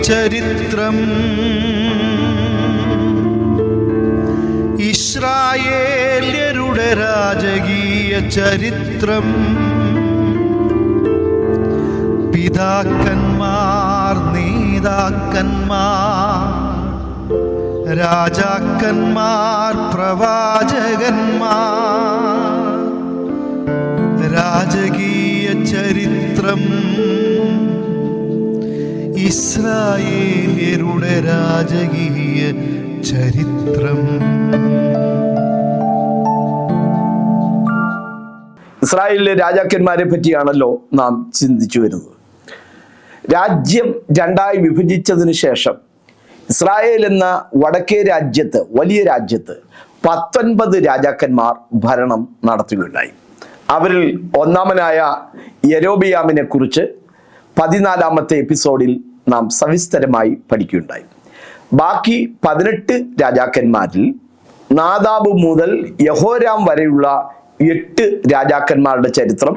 ചരിത്രം, ഇസ്രായേല്യരുടെ രാജകീയ ചരിത്രം. പിതാക്കന്മാർ, നേതാക്കന്മാർ, രാജാക്കന്മാർ, പ്രവാചകന്മാർ, രാജകീയ ചരിത്രം, ഇസ്രായേല്യരുടെ രാജകീയ ചരിത്രം. ഇസ്രായേലിലെ രാജാക്കന്മാരെ പറ്റിയാണല്ലോ നാം ചിന്തിച്ചു വരുന്നത്. രാജ്യം രണ്ടായി വിഭജിച്ചതിന് ശേഷം ഇസ്രായേൽ എന്ന വടക്കേ രാജ്യത്ത്, വലിയ രാജ്യത്ത് 19 രാജാക്കന്മാർ ഭരണം നടത്തുകയുണ്ടായി. അവരിൽ ഒന്നാമനായ യെരോബിയാമിനെ കുറിച്ച് 14-ാമത്തെ എപ്പിസോഡിൽ നാം സവിസ്തരമായി പഠിക്കുകയുണ്ടായി. ബാക്കി 18 രാജാക്കന്മാരിൽ നാദാബ് മുതൽ യഹോരാം വരെയുള്ള 8 രാജാക്കന്മാരുടെ ചരിത്രം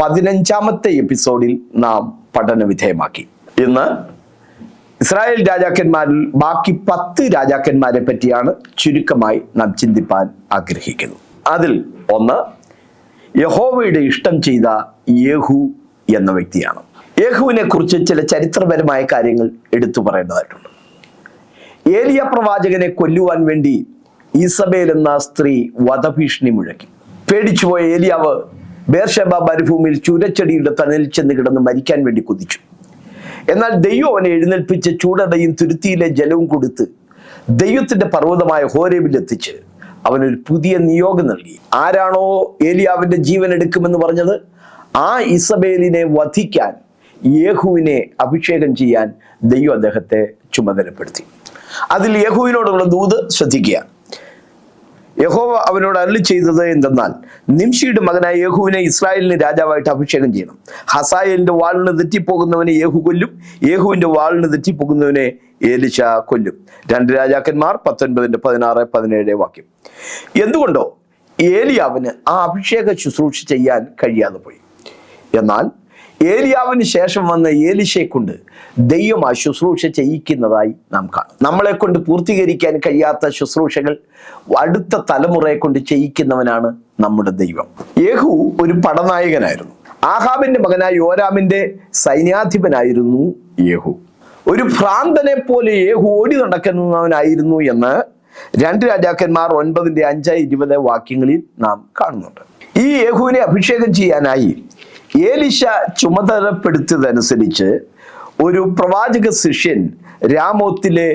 15-ാമത്തെ എപ്പിസോഡിൽ നാം പഠനവിധേയമാക്കി. ഇന്ന് ഇസ്രായേൽ രാജാക്കന്മാരിൽ ബാക്കി 10 രാജാക്കന്മാരെ പറ്റിയാണ് ചുരുക്കമായി നാം ചിന്തിപ്പാൻ ആഗ്രഹിക്കുന്നത്. അതിൽ ഒന്ന് യഹോവയുടെ ഇഷ്ടം ചെയ്ത യേഹൂ എന്ന വ്യക്തിയാണ്. യേഹൂവിനെ കുറിച്ച് ചില ചരിത്രപരമായ കാര്യങ്ങൾ എടുത്തു പറയേണ്ടതായിട്ടുണ്ട്. ഏലിയ പ്രവാചകനെ കൊല്ലുവാൻ വേണ്ടി ഈസബേൽ എന്ന സ്ത്രീ വധഭീഷണി മുഴക്കി. പേടിച്ചുപോയ ഏലിയാവ് ബേർഷെബ മരുഭൂമിയിൽ ചൂരച്ചെടിയുടെ തണലിൽ ചെന്ന് കിടന്ന് മരിക്കാൻ വേണ്ടി കുതിച്ചു. എന്നാൽ ദൈവം അവനെ എഴുന്നേൽപ്പിച്ച് ചൂടടയും തുരുത്തിയിലെ ജലവും കൊടുത്ത് ദൈവത്തിന്റെ പർവ്വതമായ ഹോരേബിൽ എത്തിച്ച് അവനൊരു പുതിയ നിയോഗം നൽകി. ആരാണോ ഏലിയാവിന്റെ ജീവൻ എടുക്കുമെന്ന് പറഞ്ഞത്, ആ ഇസബേലിനെ വധിക്കാൻ യേഹൂവിനെ അഭിഷേകം ചെയ്യാൻ ദൈവം അദ്ദേഹത്തെ ചുമതലപ്പെടുത്തി. അതിൽ യേഹൂവിനോടുള്ള ദൂത് ശ്രദ്ധിക്കുക. യഹോവ അവനോട് അരുളി ചെയ്തത് എന്തെന്നാൽ, നിംഷിയുടെ മകനായ യേഹൂവിനെ ഇസ്രായേലിന് രാജാവായിട്ട് അഭിഷേകം ചെയ്യണം. ഹസായേലിന്റെ വാളിന് തെറ്റിപ്പോകുന്നവനെ യേഹൂ കൊല്ലും, യേഹൂവിന്റെ വാളിന് തെറ്റിപ്പോകുന്നവനെ ഏലിശ കൊല്ലും. 2 രാജാക്കന്മാർ 19:16-17 എന്തുകൊണ്ടോ ഏലിയാവിന് ആ അഭിഷേക ശുശ്രൂഷ ചെയ്യാൻ കഴിയാതെ പോയി. എന്നാൽ ഏലിയാവിന് ശേഷം വന്ന ഏലിശയെ കൊണ്ട് ദൈവം ആ ശുശ്രൂഷ ചെയ്യിക്കുന്നതായി നാം കാണും. നമ്മളെ കൊണ്ട് പൂർത്തീകരിക്കാൻ കഴിയാത്ത ശുശ്രൂഷകൾ അടുത്ത തലമുറയെ കൊണ്ട് ചെയ്യിക്കുന്നവനാണ് നമ്മുടെ ദൈവം. യേഹൂ ഒരു പടനായകനായിരുന്നു. ആഹാബിന്റെ മകനായ യോരാമിന്റെ സൈന്യാധിപനായിരുന്നു യേഹൂ. ഒരു ഭ്രാന്തനെ പോലെ യേഹൂ ഓടി നടക്കുന്നവനായിരുന്നു എന്ന് 2 രാജാക്കന്മാർ 9:5-20 നാം കാണുന്നുണ്ട്. ഈ യേഹൂവിനെ അഭിഷേകം ചെയ്യാനായി ഏലിശ ചുമതലപ്പെടുത്തിയതനുസരിച്ച് ഒരു പ്രവാചക ശിഷ്യൻ രാമോത്തിലെ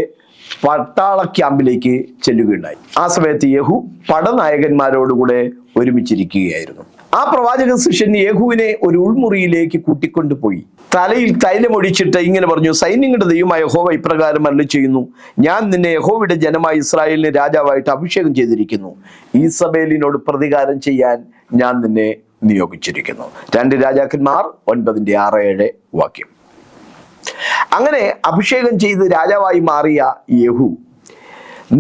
പട്ടാള ക്യാമ്പിലേക്ക് ചെല്ലുകയുണ്ടായി. ആ സമയത്ത് യേഹൂ പടനായകന്മാരോടുകൂടെ ഒരുമിച്ചിരിക്കുകയായിരുന്നു. ആ പ്രവാചക ശിഷ്യൻ യേഹൂവിനെ ഒരു ഉൾമുറിയിലേക്ക് കൂട്ടിക്കൊണ്ടുപോയി തലയിൽ തൈലമൊഴിച്ചിട്ട് ഇങ്ങനെ പറഞ്ഞു, സൈന്യങ്ങളുടെ ദൈവമായ യഹോവ ഇപ്രകാരം അരുളി ചെയ്യുന്നു, ഞാൻ നിന്നെ യഹോവയുടെ ജനമായ ഇസ്രായേലിന് രാജാവായിട്ട് അഭിഷേകം ചെയ്തിരിക്കുന്നു. ഈസബേലിനോട് പ്രതികാരം ചെയ്യാൻ ഞാൻ നിന്നെ നിയോഗിച്ചിരിക്കുന്നു. 2 രാജാക്കന്മാർ 9:6-7. അങ്ങനെ അഭിഷേകം ചെയ്ത് രാജാവായി മാറിയ യേഹൂ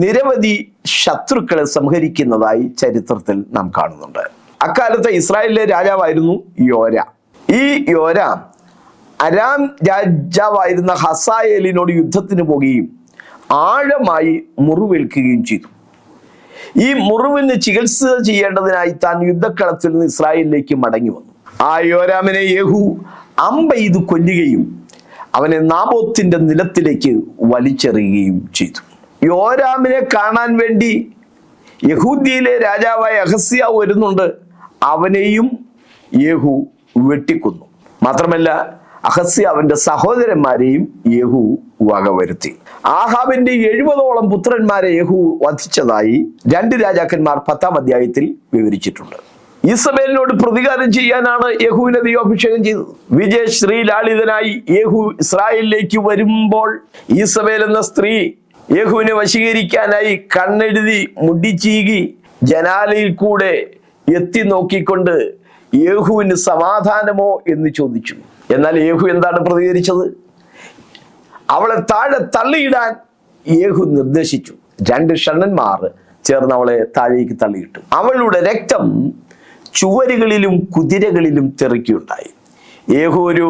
നിരവധി ശത്രുക്കളെ സംഹരിക്കുന്നതായി ചരിത്രത്തിൽ നാം കാണുന്നുണ്ട്. അക്കാലത്തെ ഇസ്രായേലിലെ രാജാവായിരുന്നു യോരാം. ഈ യോരാം അരാം രാജാവായിരുന്ന ഹസായേലിനോട് യുദ്ധത്തിന് പോകുകയും ആഴമായി മുറിവേൽക്കുകയും ചെയ്തു. ഈ മുറിവിന് ചികിത്സ ചെയ്യേണ്ടതിനായി താൻ യുദ്ധക്കളത്തിൽ നിന്ന് ഇസ്രായേലിലേക്ക് മടങ്ങി വന്നു. ആ യോരാമിനെ യേഹൂ അമ്പെയ്ത് കൊല്ലുകയും അവനെ നാബോത്തിന്റെ നിലത്തിലേക്ക് വലിച്ചെറിയുകയും ചെയ്തു. യോരാമിനെ കാണാൻ വേണ്ടി യഹൂദ്യയിലെ രാജാവായ അഹസ്യാവ് വരുന്നുണ്ട്. അവനെയും യേഹൂ വെട്ടിക്കൊന്നു. മാത്രമല്ല അഹസ്യാവിന്റെ സഹോദരന്മാരെയും യേഹൂ വകവരുത്തി. ആഹാബിന്റെ 70ഓളം പുത്രന്മാരെ യേഹൂ വധിച്ചതായി 2 രാജാക്കന്മാർ 10-ാം വിവരിച്ചിട്ടുണ്ട്. ഈസബേലിനോട് പ്രതികാരം ചെയ്യാനാണ് യേഹൂവിനെ ദൈവം അഭിഷേകം ചെയ്തത്. വിജയശ്രീലാളിതനായി യേഹൂ ഇസ്രായേലിലേക്ക് വരുമ്പോൾ ഈസബേൽ എന്ന സ്ത്രീ യേഹൂവിനെ വശീകരിക്കാനായി കണ്ണെഴുതി മുടിച്ചീകി ജനാലയിൽ കൂടെ എത്തി നോക്കിക്കൊണ്ട് യേഹൂവിന് സമാധാനമോ എന്ന് ചോദിച്ചു. എന്നാൽ യേഹൂ എന്താണ് പ്രതികരിച്ചത്? അവളെ താഴെ തള്ളിയിടാൻ യേഹൂ നിർദ്ദേശിച്ചു. 2 ഷണ്ഡന്മാർ ചേർന്ന് അവളെ താഴേക്ക് തള്ളിയിട്ടു. അവളുടെ രക്തം ചുവരുകളിലും കുതിരകളിലും തെറിക്കുകയുണ്ടായി. യേഹൂ ഒരു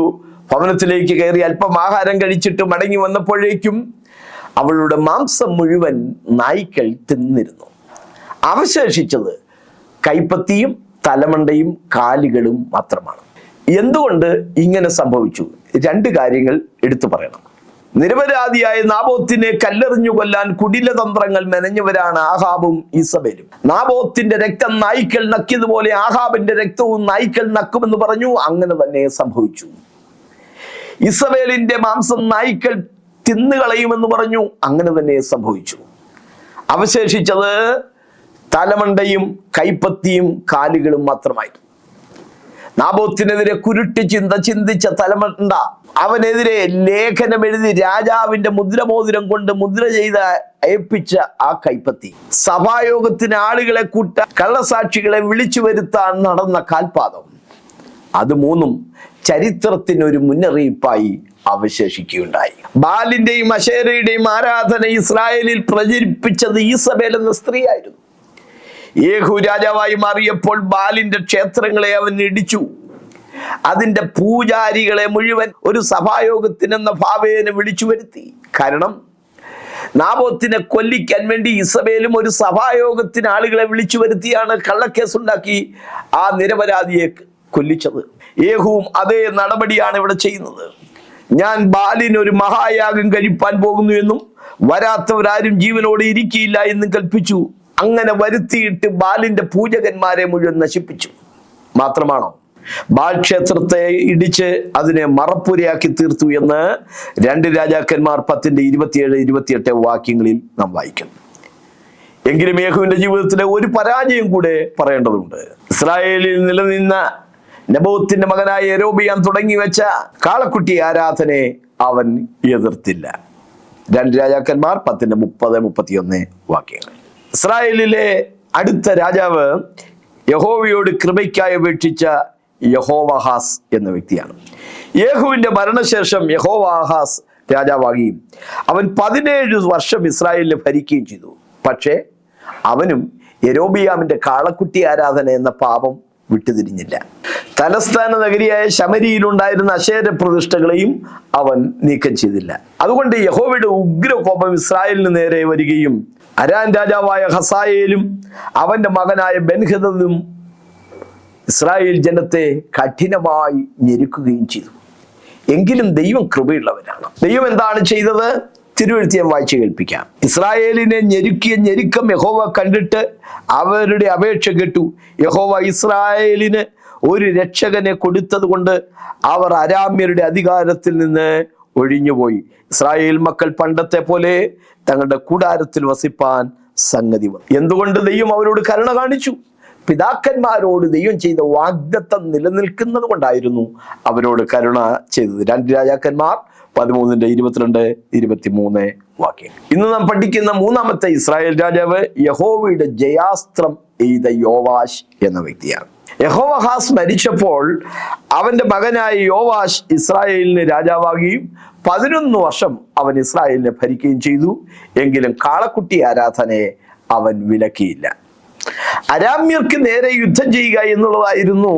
ഭവനത്തിലേക്ക് കയറി അല്പം ആഹാരം കഴിച്ചിട്ട് മടങ്ങി വന്നപ്പോഴേക്കും അവളുടെ മാംസം മുഴുവൻ നായ്ക്കൾ തിന്നിരുന്നു. അവശേഷിച്ചത് കൈപ്പത്തിയും തലമണ്ടയും കാലുകളും മാത്രമാണ്. എന്തുകൊണ്ട് ഇങ്ങനെ സംഭവിച്ചു? രണ്ട് കാര്യങ്ങൾ എടുത്തു പറയണം. നിരപരാധിയായ നാബോത്തിനെ കല്ലെറിഞ്ഞു കൊല്ലാൻ കുടിലതന്ത്രങ്ങൾ മെനഞ്ഞവരാണ് ആഹാബും ഈസബേലും. നാബോത്തിന്റെ രക്തം നായ്ക്കൾ നക്കിയതുപോലെ ആഹാബിന്റെ രക്തവും നായ്ക്കൾ നക്കുമെന്ന് പറഞ്ഞു. അങ്ങനെ തന്നെ സംഭവിച്ചു. ഇസബേലിന്റെ മാംസം നായ്ക്കൾ തിന്നുകളയുമെന്ന് പറഞ്ഞു. അങ്ങനെ തന്നെ സംഭവിച്ചു. അവശേഷിച്ചത് തലമണ്ടയും കൈപ്പത്തിയും കാലുകളും മാത്രമായിരുന്നു. നാബോത്തിനെതിരെ കുരുട്ടി ചിന്തിച്ച തലമണ്ട അവനെതിരെ ലേഖനം എഴുതി രാജാവിന്റെ മുദ്രമോതിരം കൊണ്ട് മുദ്ര ചെയ്ത് അയപ്പിച്ച ആ കൈപ്പത്തി, സഭായോഗത്തിന് ആളുകളെ കൂട്ടാൻ കള്ളസാക്ഷികളെ വിളിച്ചു വരുത്താൻ നടന്ന കാൽപാദം, അത് മൂന്നും ചരിത്രത്തിനൊരു മുന്നറിയിപ്പായി അവശേഷിക്കുകയുണ്ടായി. ബാലിന്റെയും അശേരയുടെയും ആരാധന ഇസ്രായേലിൽ പ്രചരിപ്പിച്ചത് ഈസബേൽ എന്ന സ്ത്രീയായിരുന്നു. യേഹൂ രാജാവായി മാറിയപ്പോൾ ബാലിന്റെ ക്ഷേത്രങ്ങളെ അവൻ ഇടിച്ചു. അതിന്റെ പൂജാരികളെ മുഴുവൻ ഒരു സഭായോഗത്തിനെന്ന ഭാവേന വിളിച്ചു വരുത്തി. കാരണം നാബോത്തിനെ കൊല്ലിക്കാൻ വേണ്ടി ഇസബേലും ഒരു സഭായോഗത്തിന് ആളുകളെ വിളിച്ചു വരുത്തിയാണ് കള്ളക്കേസുണ്ടാക്കി ആ നിരപരാധിയെ കൊല്ലിച്ചത്. യേഹൂവും അതേ നടപടിയാണ് ഇവിടെ ചെയ്യുന്നത്. ഞാൻ ബാലിന് ഒരു മഹായാഗം കഴിപ്പാൻ പോകുന്നു എന്നും വരാത്തവരാരും ജീവനോടെ ഇരിക്കില്ല എന്നും കൽപ്പിച്ചു. അങ്ങനെ വരുത്തിയിട്ട് ബാലിന്റെ പൂജകന്മാരെ മുഴുവൻ നശിപ്പിച്ചു. മാത്രമാണോ, ബാൽ ക്ഷേത്രത്തെ ഇടിച്ച് അതിനെ മറപ്പുരയാക്കി തീർത്തു എന്ന് 2 രാജാക്കന്മാർ 10:27-28 വാക്യങ്ങളിൽ നാം വായിക്കുന്നു. എങ്കിലും യേഹൂവിന്റെ ജീവിതത്തിലെ ഒരു പരാജയം കൂടെ പറയേണ്ടതുണ്ട്. ഇസ്രായേലിൽ നിലനിന്ന നെബോത്തിന്റെ മകനായ യെരോബിയാം തുടങ്ങി വെച്ച കാളക്കുട്ടി ആരാധനയെ അവൻ എതിർത്തില്ല. 2 രാജാക്കന്മാർ 10:30-31 വാക്യങ്ങൾ. ഇസ്രായേലിലെ അടുത്ത രാജാവ് യഹോവയോട് കൃപയ്ക്കായി അപേക്ഷിച്ച യഹോവാഹാസ് എന്ന വ്യക്തിയാണ്. യേഹൂവിന്റെ മരണശേഷം യഹോവാഹാസ് രാജാവാകുകയും അവൻ 17 വർഷം ഇസ്രായേലിനെ ഭരിക്കുകയും ചെയ്തു. പക്ഷേ അവനും യെരോബിയാമിന്റെ കാളക്കുട്ടി ആരാധന എന്ന പാപം വിട്ടുതിരിഞ്ഞില്ല. തലസ്ഥാന നഗരിയായ ശമരിയിലുണ്ടായിരുന്ന അശേര പ്രതിഷ്ഠകളെയും അവൻ നീക്കം ചെയ്തില്ല. അതുകൊണ്ട് യഹോവയുടെ ഉഗ്രകോപം ഇസ്രായേലിന് നേരെ വരികയും അരാം രാജാവായ ഹസായേലും അവന്റെ മകനായ ബെൻഹദദും ഇസ്രായേൽ ജനത്തെ കഠിനമായി ഞെരുക്കുകയും ചെയ്തു. എങ്കിലും ദൈവം കൃപയുള്ളവരാണ്. ദൈവം എന്താണ് ചെയ്തത്? തിരുവെഴുത്ത് ഞാൻ വായിച്ചു കേൾപ്പിക്കാം. ഇസ്രായേലിനെ ഞെരുക്കിയ ഞെരുക്കം യഹോവ കണ്ടിട്ട് അവരുടെ അപേക്ഷ കേട്ടു. യഹോവ ഇസ്രായേലിന് ഒരു രക്ഷകനെ കൊടുത്തത് കൊണ്ട് അവർ അരാമ്യരുടെ അധികാരത്തിൽ നിന്ന് ഒഴിഞ്ഞുപോയി. ഇസ്രായേൽ മക്കൾ പണ്ടത്തെ പോലെ തങ്ങളുടെ കൂടാരത്തിൽ വസിപ്പാൻ സംഗതി വന്നു. എന്തുകൊണ്ട് ദൈവം അവരോട് കരുണ കാണിച്ചു? പിതാക്കന്മാരോട് ദൈവം ചെയ്ത വാഗ്ദത്തം നിലനിൽക്കുന്നത് കൊണ്ടായിരുന്നു അവരോട് കരുണ ചെയ്തത്. 2 രാജാക്കന്മാർ 13:22-23 വാക്യം. ഇന്ന് നാം പഠിക്കുന്ന മൂന്നാമത്തെ ഇസ്രായേൽ രാജാവ് യഹോവയുടെ ജയാസ്ത്രം എയ്ത യോവാശ് എന്ന വ്യക്തിയാണ്. യഹോവാഹാസ് മരിച്ചപ്പോൾ അവന്റെ മകനായ യോവാശ് ഇസ്രായേലിന് രാജാവാകുകയും 11 വർഷം അവൻ ഇസ്രായേലിനെ ഭരിക്കുകയും ചെയ്തു. എങ്കിലും കാളക്കുട്ടി ആരാധനയെ അവൻ വിലക്കിയില്ല. അരാമ്യർക്ക് നേരെ യുദ്ധം ചെയ്യുക എന്നുള്ളതായിരുന്നു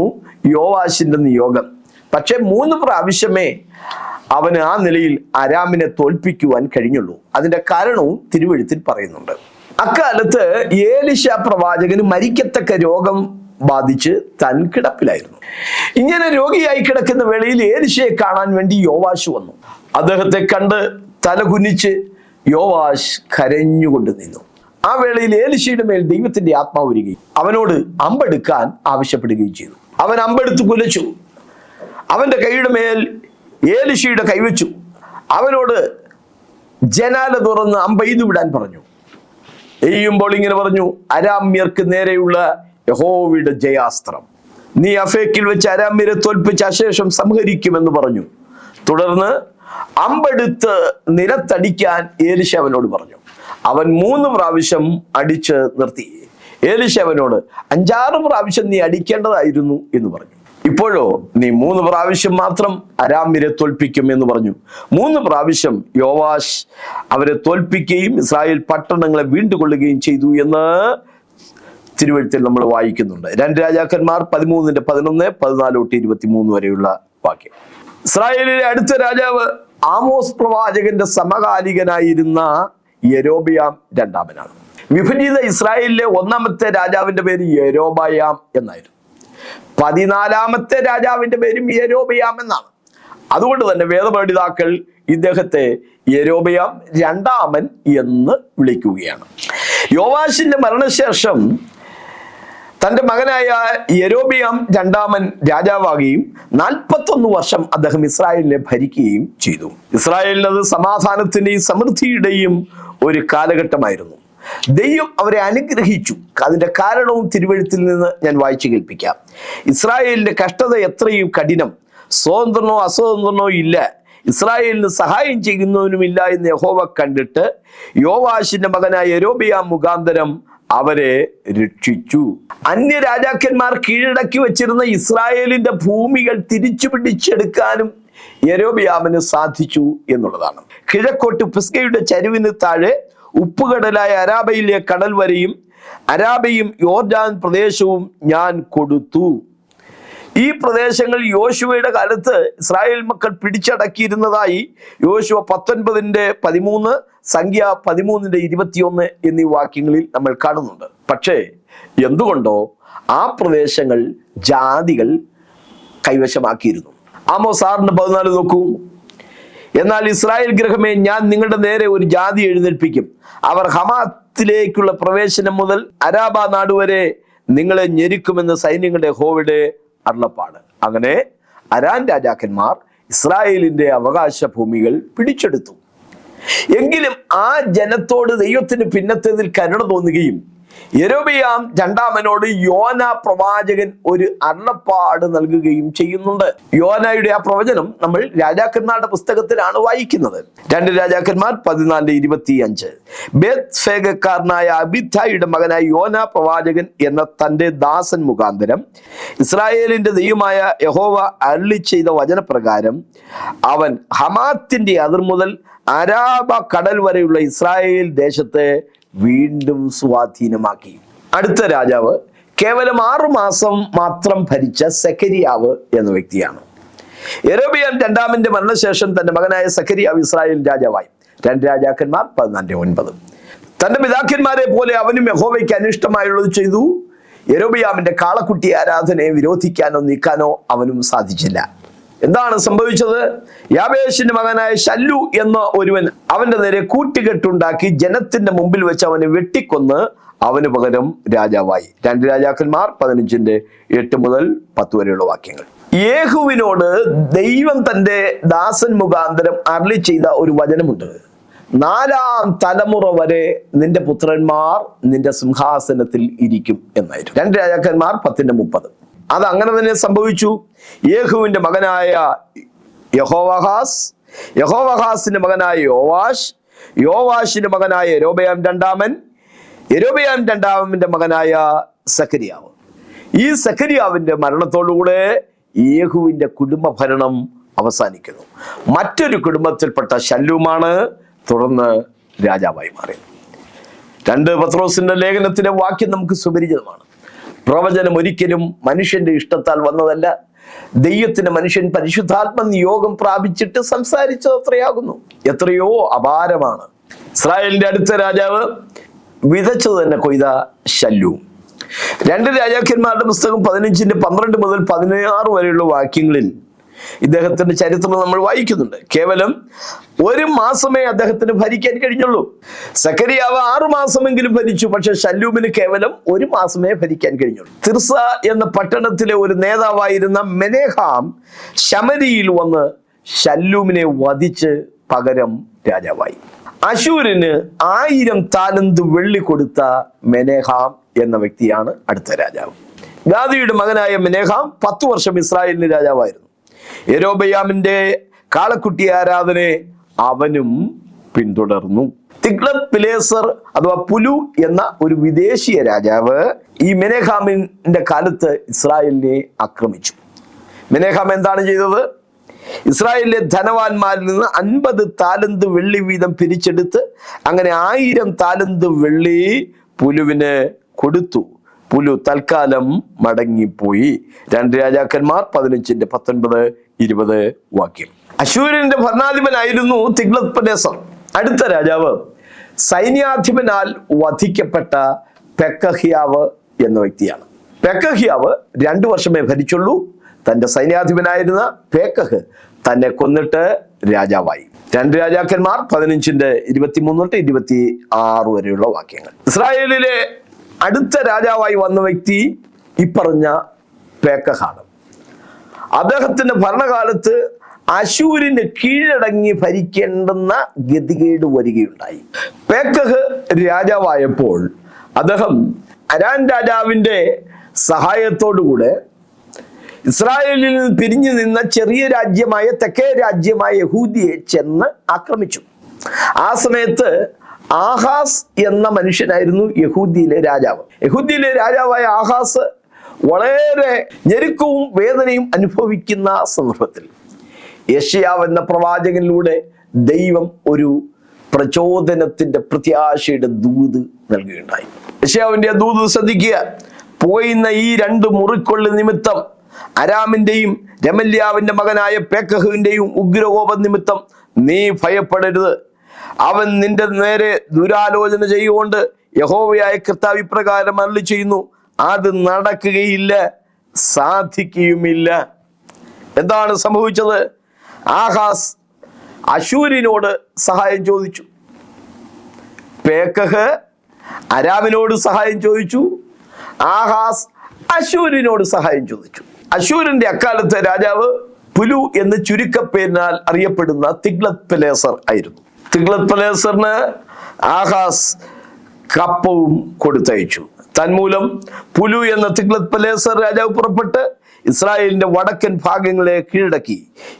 യോവാശിന്റെ നിയോഗം. പക്ഷെ 3 പ്രാവശ്യമേ അവന് ആ നിലയിൽ അരാമിനെ തോൽപ്പിക്കുവാൻ കഴിഞ്ഞുള്ളൂ. അതിന്റെ കാരണവും തിരുവെഴുത്തിൽ പറയുന്നുണ്ട്. അക്കാലത്ത് ഏലിശ പ്രവാചകന് മരിക്കത്തക്ക രോഗം ബാധിച്ച് താൻ കിടപ്പിലായിരുന്നു. ഇങ്ങനെ രോഗിയായി കിടക്കുന്ന വേളയിൽ ഏലിശയെ കാണാൻ വേണ്ടി യോവാശ് വന്നു. അദ്ദേഹത്തെ കണ്ട് തലകുനിച്ച് യോവാശ് കരഞ്ഞുകൊണ്ട് നിന്നു. ആ വേളയിൽ ഏലിശയുടെ മേൽ ദൈവത്തിന്റെ ആത്മാവ് വരികയും അവനോട് അമ്പെടുക്കാൻ ആവശ്യപ്പെടുകയും ചെയ്തു. അവൻ അമ്പെടുത്ത് കുലച്ചു. അവന്റെ കൈയുടെ മേൽ ഏലിശയുടെ കൈവച്ചു. അവനോട് ജനാല തുറന്ന് അമ്പെയ്തു വിടാൻ പറഞ്ഞു. എയ്യുമ്പോൾ ഇങ്ങനെ പറഞ്ഞു: അരാമ്യർക്ക് നേരെയുള്ള യഹോവയുടെ ജയാസ്ത്രം, നീ അഫേക്കിൽ വെച്ച് അരാമ്യരെ തോൽപ്പിച്ച അശേഷം സംഹരിക്കുമെന്ന് പറഞ്ഞു. തുടർന്ന് അമ്പെടുത്ത് നിലത്തടിക്കാൻ ഏലിശ അവനോട് പറഞ്ഞു. അവൻ 3 പ്രാവശ്യം അടിച്ച് നിർത്തി. ഏലിശ അവനോട് 5-6 പ്രാവശ്യം നീ അടിക്കേണ്ടതായിരുന്നു എന്ന് പറഞ്ഞു. ഇപ്പോഴോ നീ 3 പ്രാവശ്യം മാത്രം അരാമ്യരെ തോൽപ്പിക്കും എന്ന് പറഞ്ഞു. 3 പ്രാവശ്യം യോവാശ് അവരെ തോൽപ്പിക്കുകയും ഇസ്രായേൽ പട്ടണങ്ങളെ വീണ്ടുകൊള്ളുകയും ചെയ്തു എന്ന് തിരുവെഴുത്തിൽ നമ്മൾ വായിക്കുന്നുണ്ട്. 2 രാജാക്കന്മാർ 13:11-14-23 വരെയുള്ള വാക്യം. ഇസ്രായേലിലെ അടുത്ത രാജാവ് ആമോസ് പ്രവാചകന്റെ സമകാലികനായിരുന്ന യെരോബെയാം രണ്ടാമനാണ്. വിഭജിത ഇസ്രായേലിലെ ഒന്നാമത്തെ രാജാവിന്റെ പേര് യെരോബയാം എന്നായിരുന്നു. 14ാമത്തെ രാജാവിന്റെ പേരും യെരോബെയാം എന്നാണ്. അതുകൊണ്ട് തന്നെ വേദപണ്ഡിതാക്കൾ ഇദ്ദേഹത്തെ യെരോബെയാം രണ്ടാമൻ എന്ന് വിളിക്കുകയാണ്. യോവാശിന്റെ മരണശേഷം തന്റെ മകനായ യെരോബെയാം രണ്ടാമൻ രാജാവാകുകയും 41 വർഷം അദ്ദേഹം ഇസ്രായേലിനെ ഭരിക്കുകയും ചെയ്തു. ഇസ്രായേലിനത് സമാധാനത്തിന്റെയും സമൃദ്ധിയുടെയും ഒരു കാലഘട്ടമായിരുന്നു. ദൈവം അവരെ അനുഗ്രഹിച്ചു. അതിന്റെ കാരണവും തിരുവെഴുത്തിൽ നിന്ന് ഞാൻ വായിച്ചു കേൾപ്പിക്കാം. ഇസ്രായേലിന്റെ കഷ്ടത എത്രയും കഠിനം, സ്വതന്ത്രനോ അസ്വതന്ത്രനോ ഇല്ല, ഇസ്രായേലിന് സഹായം ചെയ്യുന്നവനുമില്ല എന്ന് യഹോവ കണ്ടിട്ട് യോവാശിന്റെ മകനായ യെരോബെയാം മുഖാന്തരം അവരെ രക്ഷിച്ചു. അന്യ രാജാക്കന്മാർ കീഴടക്കി വെച്ചിരുന്ന ഇസ്രായേലിന്റെ ഭൂമികൾ തിരിച്ചു പിടിച്ചെടുക്കാനും യെരോബെയാമിന് സാധിച്ചു എന്നുള്ളതാണ്. കിഴക്കോട്ട് പിസ്ഗയുടെ ചരിവിന് താഴെ ഉപ്പുകടലായ അരാബയിലെ കടൽ വരെയും അരാബയും യോർദാൻ പ്രദേശവും ഞാൻ കൊടുത്തു. ഈ പ്രദേശങ്ങൾ യോശുവയുടെ കാലത്ത് ഇസ്രായേൽ മക്കൾ പിടിച്ചടക്കിയിരുന്നതായി യോശുവ 19:13, സംഖ്യ 13:21 എന്നീ വാക്യങ്ങളിൽ നമ്മൾ കാണുന്നുണ്ട്. പക്ഷേ എന്തുകൊണ്ടോ ആ പ്രദേശങ്ങൾ ജാതികൾ കൈവശമാക്കിയിരുന്നു. ആമോസ് 6:14 നോക്കൂ. എന്നാൽ ഇസ്രായേൽ ഗൃഹമേ, ഞാൻ നിങ്ങളുടെ നേരെ ഒരു ജാതി എഴുന്നേൽപ്പിക്കും. അവർ ഹമാത്തിലേക്കുള്ള പ്രവേശനം മുതൽ അരാബ നാടുവരെ നിങ്ങളെ ഞെരുക്കുമെന്ന് സൈന്യങ്ങളുടെ യഹോവയുടെ അരുളപ്പാട്. അങ്ങനെ അരാൻ രാജാക്കന്മാർ ഇസ്രായേലിന്റെ അവകാശ ഭൂമികൾ പിടിച്ചെടുത്തു. എങ്കിലും ആ ജനത്തോട് ദൈവത്തിന് പിന്നത്തേതിൽ കരുണ തോന്നുകയും യെരോബെയാം രണ്ടാമനോട് യോന പ്രവാചകൻ ഒരു അരുളപ്പാട് നൽകുകയും ചെയ്യുന്നുണ്ട്. യോനയുടെ ആ പ്രവചനം നമ്മൾ രാജാക്കന്മാരുടെ പുസ്തകത്തിലാണ് വായിക്കുന്നത്. 2 രാജാക്കന്മാർ 14:25. ബേത്ത്ഫേഗക്കാരനായ അബിഥായിയുടെ മകനായ യോന പ്രവാചകൻ എന്ന തന്റെ ദാസൻ മുഖാന്തരം ഇസ്രായേലിന്റെ ദൈവമായ യഹോവ അരുളി ചെയ്ത വചനപ്രകാരം അവൻ ഹമാത്തിന്റെ അതിർ മുതൽ അരാബ കടൽ വരെയുള്ള ഇസ്രായേൽ ദേശത്തെ വീണ്ടും സ്വാധീനമാക്കി. അടുത്ത രാജാവ് കേവലം 6 മാസം മാത്രം ഭരിച്ച സെഖര്യാവ് എന്ന വ്യക്തിയാണ്. യെരോബെയാം രണ്ടാമന്റെ മരണശേഷം തന്റെ മകനായ സെഖര്യാവ് ഇസ്രായേൽ രാജാവായി. 2 രാജാക്കന്മാർ 14:9. തന്റെ പിതാക്കന്മാരെ പോലെ അവനും യഹോവയ്ക്ക് അനിഷ്ടമായുള്ളത് ചെയ്തു. യെരോബെയാമിന്റെ കാളക്കുട്ടി ആരാധനയെ വിരോധിക്കാനോ നീക്കാനോ അവനും സാധിച്ചില്ല. എന്താണ് സംഭവിച്ചത്? യാബേശിന്റെ മകനായ ശല്ലു എന്ന ഒരുവൻ അവന്റെ നേരെ കൂട്ടുകെട്ടുണ്ടാക്കി ജനത്തിന്റെ മുമ്പിൽ വെച്ച് അവനെ വെട്ടിക്കൊന്ന് അവന് പകരം രാജാവായി. 2 രാജാക്കന്മാർ 15:8 മുതൽ 10 വരെയുള്ള വാക്യങ്ങൾ. യേഹുവിനോട് ദൈവം തന്റെ ദാസൻ മുഖാന്തരം അരുളി ചെയ്ത ഒരു വചനമുണ്ട്. 4ാം തലമുറ വരെ നിന്റെ പുത്രന്മാർ നിന്റെ സിംഹാസനത്തിൽ ഇരിക്കും എന്നായിരുന്നു. 2 രാജാക്കന്മാർ 10:30. അത് അങ്ങനെ തന്നെ സംഭവിച്ചു. യേഹുവിന്റെ മകനായ യഹോവഹാസ്, യഹോവഹാസിന്റെ മകനായ യോവാഷ്, യോവാഷിന്റെ മകനായ യെരോബെയാം രണ്ടാമൻ, യെരോബെയാം രണ്ടാമന്റെ മകനായ സെഖര്യാവ്. ഈ സെഖര്യാവിന്റെ മരണത്തോടുകൂടെ യേഹുവിന്റെ കുടുംബ ഭരണം അവസാനിക്കുന്നു. മറ്റൊരു കുടുംബത്തിൽപ്പെട്ട ശല്ലൂമാണ് തുടർന്ന് രാജാവായി മാറിയത്. 2 പത്രോസിന്റെ ലേഖനത്തിലെ വാക്യം നമുക്ക് സുപരിചിതമാണ്. പ്രവചനം ഒരിക്കലും മനുഷ്യന്റെ ഇഷ്ടത്താൽ വന്നതല്ല, ദൈവത്തിന് മനുഷ്യൻ പരിശുദ്ധാത്മ നിയോഗം പ്രാപിച്ചിട്ട് സംസാരിച്ചത് അത്രയാകുന്നു. എത്രയോ അപാരമാണ്. ഇസ്രായേലിന്റെ അടുത്ത രാജാവ് വിതച്ചത് തന്നെ കൊയ്ത ശല്ലു. 2 രാജാക്കന്മാരുടെ പുസ്തകം 15:12 മുതൽ 16 വരെയുള്ള വാക്യങ്ങളിൽ ഇദ്ദേഹത്തിന്റെ ചരിത്രം നമ്മൾ വായിക്കുന്നുണ്ട്. കേവലം 1 മാസമേ അദ്ദേഹത്തിന് ഭരിക്കാൻ കഴിഞ്ഞുള്ളൂ. സെഖര്യാവ് 6 മാസമെങ്കിലും ഭരിച്ചു. പക്ഷെ ശല്ലൂമിന് കേവലം 1 മാസമേ ഭരിക്കാൻ കഴിഞ്ഞുള്ളൂ. തിർസ എന്ന പട്ടണത്തിലെ ഒരു നേതാവായിരുന്ന മെനേഹാം ശമരിയിൽ വന്ന് ശല്ലൂമിനെ വധിച്ച് പകരം രാജാവായി. അശൂരിന് 1000 താലന്ത് വെള്ളി കൊടുത്ത മെനേഹാം എന്ന വ്യക്തിയാണ് അടുത്ത രാജാവ്. ഗാദിയുടെ മകനായ മെനേഹാം 10 വർഷം ഇസ്രായേലിന് രാജാവായിരുന്നു. യെരോബെയാമിന്റെ കാളക്കുട്ടി ആരാധനയെ അവനും പിന്തുടർന്നു. തിഗ്ലത്ത് പിലേസർ അഥവാ പുലു എന്ന ഒരു വിദേശീയ രാജാവ് ഈ മെനേഹാമിന്റെ കാലത്ത് ഇസ്രായേലിനെ ആക്രമിച്ചു. മെനേഹാം എന്താണ് ചെയ്തത്? ഇസ്രായേലിലെ ധനവാന്മാരിൽ നിന്ന് 50 താലന്ത് വെള്ളി വീതം പിരിച്ചെടുത്ത് അങ്ങനെ 1000 താലന്ത് വെള്ളി പുലുവിന് കൊടുത്തു. പുലു തൽക്കാലം മടങ്ങിപ്പോയി. 2 രാജാക്കന്മാർ 15-19-20 വാക്യം. അശ്ശൂരിന്റെ ഭരണാധിപനായിരുന്നു തിഗ്ലത്ത്-പിലേസർ. അടുത്ത രാജാവ് സൈന്യാധിപനാൽ വധിക്കപ്പെട്ട പെക്കഹ്യാവ് എന്ന വ്യക്തിയാണ്. പെക്കഹ്യാവ് 2 വർഷമേ ഭരിച്ചുള്ളൂ. തന്റെ സൈന്യാധിപനായിരുന്ന പേക്കഹ് തന്നെ കൊന്നിട്ട് രാജാവായി. 2 രാജാക്കന്മാർ 15-23-26 വരെയുള്ള വാക്യങ്ങൾ. ഇസ്രായേലിലെ അടുത്ത രാജാവായി വന്ന വ്യക്തി ഇപ്പറഞ്ഞ പേക്കഹാണ്. അദ്ദേഹത്തിന്റെ ഭരണകാലത്ത് അശൂരിന് കീഴടങ്ങി ഭരിക്കേണ്ടുന്ന ഗതികേട് വരികയുണ്ടായി. പേക്കഹ് രാജാവായപ്പോൾ അദ്ദേഹം അരാം രാജാവിന്റെ സഹായത്തോടുകൂടെ ഇസ്രായേലിൽ നിന്ന് പിരിഞ്ഞു നിന്ന ചെറിയ രാജ്യമായ തെക്കേ രാജ്യമായ യഹൂദിയെ ചെന്ന് ആക്രമിച്ചു. ആ സമയത്ത് ആഹാസ് എന്ന മനുഷ്യനായിരുന്നു യഹൂദിയിലെ രാജാവ്. യഹൂദിയിലെ രാജാവായ ആഹാസ് വളരെ ഞെരുക്കവും വേദനയും അനുഭവിക്കുന്ന സന്ദർഭത്തിൽ യെശയ്യാവ് എന്ന പ്രവാചകനിലൂടെ ദൈവം ഒരു പ്രചോദനത്തിന്റെ പ്രത്യാശയുടെ ദൂത് നൽകുകയുണ്ടായി. യെശയ്യാവിന്റെ ദൂത് ശ്രദ്ധിക്കുക. പോയിന്ന ഈ 2 മുറിക്കൊള്ളു നിമിത്തം അരാമിന്റെയും രമല്യാവിന്റെ മകനായ പേക്കഹുവിന്റെയും ഉഗ്രകോപ നിമിത്തം നീ ഭയപ്പെടരുത്. അവൻ നിന്റെ നേരെ ദുരാലോചന ചെയ്യുകൊണ്ട് യഹോവയായ കർത്താവ് ഇപ്രകാരം അരുളി ചെയ്യുന്നു, അത് നടക്കുകയില്ല, സാധിക്കുകയുമില്ല. എന്താണ് സംഭവിച്ചത്? ആഹാസ് അശൂരിനോട് സഹായം ചോദിച്ചു. പേക്കഹ് അരാമിനോട് സഹായം ചോദിച്ചു. ആഹാസ് അശൂരിനോട് സഹായം ചോദിച്ചു. അശൂരിന്റെ അക്കാലത്തെ രാജാവ് പുലു എന്ന് ചുരുക്കപ്പേരിനാൽ അറിയപ്പെടുന്ന തിഗ്ലത്ത്-പിലേസർ ആയിരുന്നു. തിഗ്ലത്ത്-പിലേസറിന് ആഹാസ് കപ്പവും കൊടുത്തയച്ചു. തന്മൂലം പുലു എന്ന തിഗ്ലത്ത്-പിലേസർ രാജാവ് പുറപ്പെട്ട് ഇസ്രായേലിന്റെ വടക്കൻ ഭാഗങ്ങളെ കീഴടക്കി